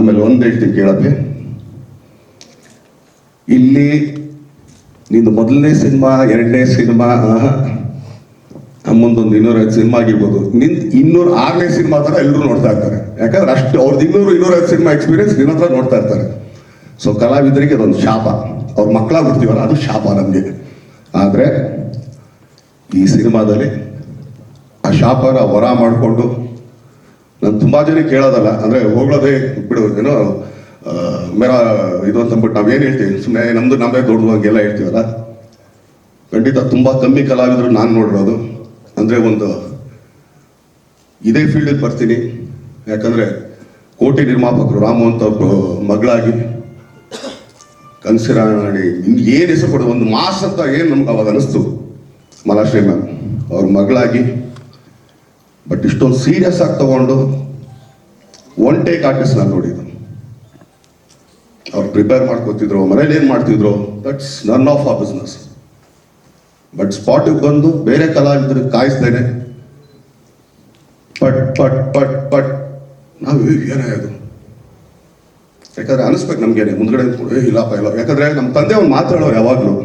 ಆಮೇಲೆ ಒಂದು ಹೇಳ್ತೀನಿ ಕೇಳಪ್ಪೆ, ಇಲ್ಲಿ ನಿಂದು ಮೊದಲನೇ ಸಿನಿಮಾ, ಎರಡನೇ ಸಿನಿಮಾ, ಮುಂದೊಂದು 250 ಸಿನಿಮಾ ಆಗಿರ್ಬೋದು, ನಿಂದು 206ನೇ ಸಿನಿಮಾ ಥರ ಎಲ್ಲರೂ ನೋಡ್ತಾ ಇರ್ತಾರೆ. ಯಾಕಂದ್ರೆ ಅಷ್ಟು ಅವ್ರದ್ದು 200-250 ಸಿನಿಮಾ ಎಕ್ಸ್ಪೀರಿಯನ್ಸ್ ನಿನ್ನ ಹತ್ರ ನೋಡ್ತಾ ಇರ್ತಾರೆ. ಸೊ ಕಲಾವಿದರಿಗೆ ಅದೊಂದು ಶಾಪ, ಅವ್ರ ಮಕ್ಕಳಾಗ್ಬಿಡ್ತೀವಲ್ಲ, ಅದು ಶಾಪ ನಮಗೆ. ಆದರೆ ಈ ಸಿನಿಮಾದಲ್ಲಿ ಆ ಶಾಪನ ಹೊರ ಮಾಡಿಕೊಂಡು, ನಾನು ತುಂಬ ಜನ ಕೇಳೋದಲ್ಲ, ಅಂದರೆ ಹೋಗೋದೇ ಬಿಡು, ಏನೋ ಮೇರಾ ಇದು ಅಂತಂದ್ಬಿಟ್ಟು ನಾವೇನು ಹೇಳ್ತೀವಿ, ಸುಮ್ಮನೆ ನಮ್ಮದು ನಮ್ಮದೇ ದೊಡ್ಡದು ಹಂಗೆಲ್ಲ ಹೇಳ್ತೀವಲ್ಲ. ಖಂಡಿತ ತುಂಬ ಕಮ್ಮಿ ಕಲಾವಿದರು ನಾನು ನೋಡಿರೋದು. ಅಂದರೆ ಒಂದು ಇದೇ ಫೀಲ್ಡಿಗೆ ಬರ್ತೀನಿ, ಯಾಕಂದರೆ ಕೋಟಿ ನಿರ್ಮಾಪಕರು ರಾಮು ಅಂತ ಒಬ್ಬರು ಮಗಳಾಗಿ ಕನಸಿರಾಣಿ ಏನು ಹೆಸರು ಕೊಡೋದು, ಒಂದು ಮಾಸ್ ಅಂತ ಏನು ನಮ್ಗೆ ಅವಾಗ ಅನಿಸ್ತು, ಮಲಾಶ್ರೀ ಮ್ಯಾಮ್ ಅವ್ರ ಮಗಳಾಗಿ. ಬಟ್ ಇಷ್ಟೊಂದು ಸೀರಿಯಸ್ ಆಗಿ ತಗೊಂಡು ಒನ್ ಟೇಕ್ ಆರ್ಟಿಸ್ಟ್ ನಾನು ನೋಡಿದ್ದು. ಅವ್ರು ಪ್ರಿಪೇರ್ ಮಾಡ್ಕೋತಿದ್ರು, ಮನೇಲಿ ಏನು ಮಾಡ್ತಿದ್ರು, ದಟ್ಸ್ ನನ್ ಆಫ್ ಆ ಬಿಸ್ನೆಸ್. ಬಟ್ ಸ್ಪಾಟಿಗೆ ಬಂದು ಬೇರೆ ಕಲಾವಿದರಿಗೆ ಕಾಯಿಸ್ತೇನೆ, ಪಟ್ ಪಟ್ ಪಟ್ ಪಟ್ ನಾವು ಏನೇ ಅದು, ಯಾಕಂದ್ರೆ ಅನಿಸ್ಬೇಕು ನಮ್ಗೇನೆ ಮುಂದ್ಗಡೆ ಇಲ್ಲಪ್ಪ ಇಲ್ಲ. ಯಾಕಂದ್ರೆ ನಮ್ಮ ತಂದೆ ಒಂದು ಮಾತಾಡೋರು ಯಾವಾಗಲೂ.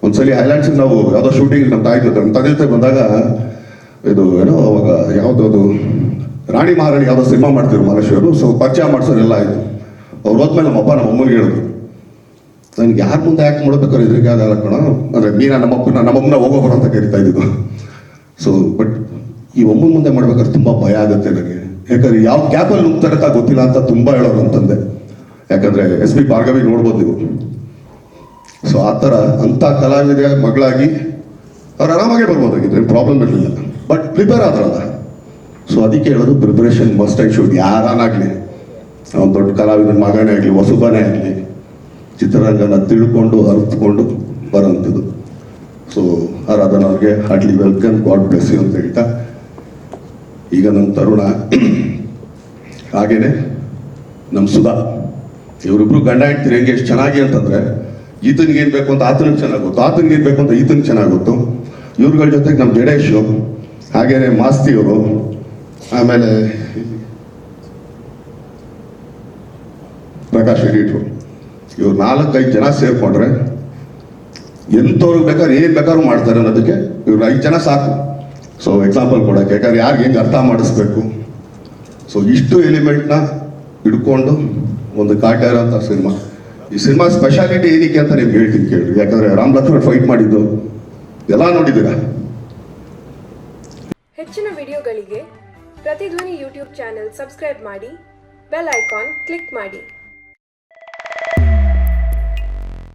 ಒಂದ್ಸಲಿ ಹೈಲ್ಯಾಂಡ್ಸಿಗೆ ನಾವು ಯಾವುದೋ ಶೂಟಿಂಗ್ ನಮ್ಮ ತಾಯಿ ಜೊತೆ, ನಮ್ಮ ತಂದೆ ಜೊತೆ ಬಂದಾಗ, ಇದು ಏನೋ ಅವಾಗ ಯಾವುದದು ರಾಣಿ ಮಹಾರಾಣಿ ಯಾವುದೋ ಸಿನಿಮಾ ಮಾಡ್ತಿದ್ರು ಮಹಾರಾಷ್ಟ್ರವರು. ಸೊ ಪರಿಚಯ ಮಾಡಿಸೋರೆಲ್ಲ ಆಯಿತು. ಅವ್ರು ಹೋದ್ಮೇಲೆ ನಮ್ಮಪ್ಪ ನಮ್ಮ ಅಮ್ಮನಿಗೆ ಹೇಳಿದ್ರು, ನನಗೆ ಯಾರ ಮುಂದೆ ಯಾಕೆ ಮಾಡ್ಬೇಕಾದ್ರೆ ಇದ್ರಿಗೆ ಆಗಲ್ಲ ಕಣ, ಅಂದರೆ ಮೀನಾ ನಮ್ಮಮ್ಮನ ಹೋಗೋಬರ ಅಂತ ಕರಿತಾ ಇದ್ದಿದ್ದು. ಸೊ ಬಟ್ ಈ ಒಮ್ಮನ ಮುಂದೆ ಮಾಡ್ಬೇಕಾದ್ರೆ ತುಂಬ ಭಯ ಆಗುತ್ತೆ ನನಗೆ. ಯಾಕಂದ್ರೆ ಯಾವ ಗ್ಯಾಪಲ್ಲಿ ನುಗ್ತಾರೆ ಅಂತ ಗೊತ್ತಿಲ್ಲ ಅಂತ ತುಂಬ ಹೇಳೋರು ಅಂತಂದೆ. ಯಾಕಂದರೆ SP ಭಾರ್ಗವಿ ನೋಡ್ಬೋದು ನೀವು. ಸೊ ಆ ಥರ ಅಂಥ ಕಲಾವಿದ ಮಗಳಾಗಿ ಅವ್ರು ಆರಾಮಾಗೆ ಬರ್ಬೋದಾಗಿತ್ತು, ಏನು ಪ್ರಾಬ್ಲಮ್ ಇರಲಿಲ್ಲ. But prepare ಆದ್ರಲ್ಲ. ಸೊ ಅದಕ್ಕೆ ಹೇಳೋದು, ಪ್ರಿಪರೇಷನ್ ಮಸ್ಟ್ ಆ್ಯಂಡ್ ಶುಡ್. ಯಾರಾನಾಗಲಿ, ಅವ್ನು ದೊಡ್ಡ ಕಲಾವಿದನ ಮಗನೇ ಆಗಲಿ, ಹೊಸಬನೇ ಆಗಲಿ, ಚಿತ್ರರಂಗನ ತಿಳ್ಕೊಂಡು ಅರ್ಥಕೊಂಡು ಬರೋಂಥದ್ದು. ಸೊ ಆರಾಧನ ಅವ್ರಿಗೆ heartly welcome, God bless you ಅಂತ ಹೇಳ್ತಾ, ಈಗ ನಮ್ಮ ತರುಣ, ಹಾಗೇನೆ ನಮ್ಮ ಸುಧಾ, ಇವರಿಬ್ರು ಗಂಡ ಹೆಂಡ್ತಿರು ಹೆಂಗೆ ಎಷ್ಟು ಚೆನ್ನಾಗಿ ಅಂತಂದರೆ, ಈತನಿಗೆ ಏನು ಬೇಕು ಅಂತ ಆತನಿಗೆ ಚೆನ್ನಾಗಿ ಗೊತ್ತು, ಆತನಿಗೆ ಏನು ಬೇಕು ಅಂತ ಈತನಿಗೆ ಚೆನ್ನಾಗಿ ಗೊತ್ತು. ಇವ್ರುಗಳ ಜೊತೆಗೆ ನಮ್ಮ ಜಡೇಶು, ಹಾಗೇನೆ ಮಾಸ್ತಿಯವರು, ಆಮೇಲೆ ಪ್ರಕಾಶ್ ಎಡಿಟ್ರು, ಇವ್ರು 4-5 ಜನ ಸೇರಿಕೊಂಡ್ರೆ ಎಂಥವ್ರಿಗೆ ಬೇಕಾದ್ರೆ ಏನು ಬೇಕಾದ್ರೂ ಮಾಡ್ತಾರೆ ಅನ್ನೋದಕ್ಕೆ ಇವ್ರು 5 ಜನ ಸಾಕು. ಸೊ ಎಕ್ಸಾಂಪಲ್ ಕೊಡೋಕ್ಕೆ, ಯಾಕಂದ್ರೆ ಯಾರಿಗೆ ಹೆಂಗೆ ಅರ್ಥ ಮಾಡಿಸ್ಬೇಕು. ಸೊ ಇಷ್ಟು ಎಲಿಮೆಂಟ್ನ ಹಿಡ್ಕೊಂಡು ಒಂದು ಕಾಟ್ಯಾರ ಅಂತ ಸಿನಿಮಾ. ಈ ಸಿನಿಮಾ ಸ್ಪೆಷಾಲಿಟಿ ಏನಕ್ಕೆ ಅಂತ ನಿಮ್ಗೆ ಹೇಳ್ತೀನಿ ಕೇಳ್ರಿ. ಯಾಕಂದರೆ ರಾಮ್ ಲಕ್ಷ್ಮಣ್ ಫೈಟ್ ಮಾಡಿದ್ದು ಎಲ್ಲ ನೋಡಿದ್ದೀರಾ. ಹೆಚ್ಚಿನ ವಿಡಿಯೋಗಳಿಗೆ ಪ್ರತಿಧ್ವನಿ ಯೂಟ್ಯೂಬ್ ಚಾನೆಲ್ ಸಬ್ಸ್ಕ್ರೈಬ್ ಮಾಡಿ, ಬೆಲ್ ಐಕಾನ್ ಕ್ಲಿಕ್ ಮಾಡಿ.